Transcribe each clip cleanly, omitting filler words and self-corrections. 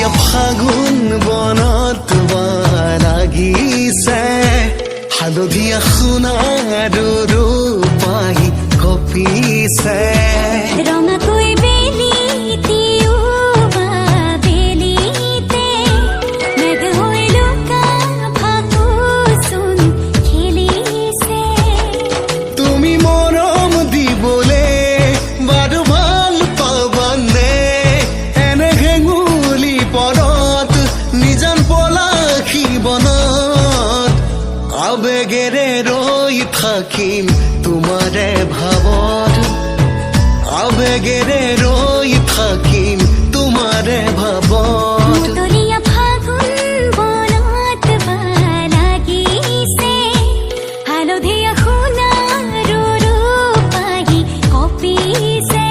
মধুৰীয়া ফাগুন বনত লাগিছে হালধীয়া সোণাৰু ৰূপাই কঁপিছে ৰঙাকৈ বেলিতে বেলিতে মেঘ হৈ লুকা ভাকুচোন খেলিছে তুমি মৰম দিবলে বাৰু ভাল পাবানে এনে হেঙুলি পৰত নিজান পলাশী বনত আবেগেৰে ৰৈ থাকিম তোমাৰে ভাৱত আবেগেৰে ৰৈ থাকিম তোমাৰে ভাৱত মধুৰীয়া ফাগুন বনত লাগিছে হালধীয়া সোণাৰু ৰূপাই কঁপিছে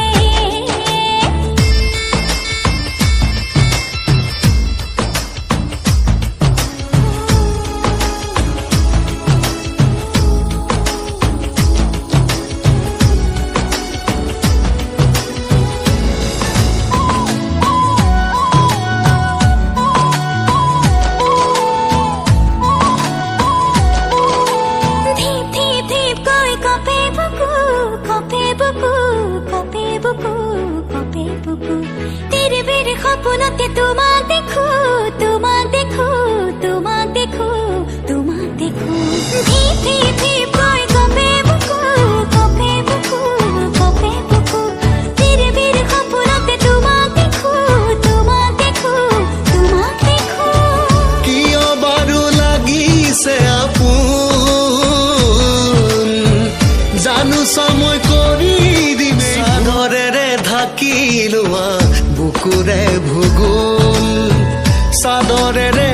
तेरे मेरे सपनते তোমাক দেখো তোমাক দেখো তোমাক দেখো তোমাক দেখো ধীপ ধীপ ধীপ কই কপে বুকু কপে বুকু কপে বুকু तेरे मेरे সপনতে তোমাক দেখো তোমাক দেখো তোমাক দেখো কিয় বাৰু লাগিছে আপোন জানো সময় কৰি দিবে চাদৰেৰে ঢাকি লোৱা বুকুৰে ভূগোল চাদৰেৰে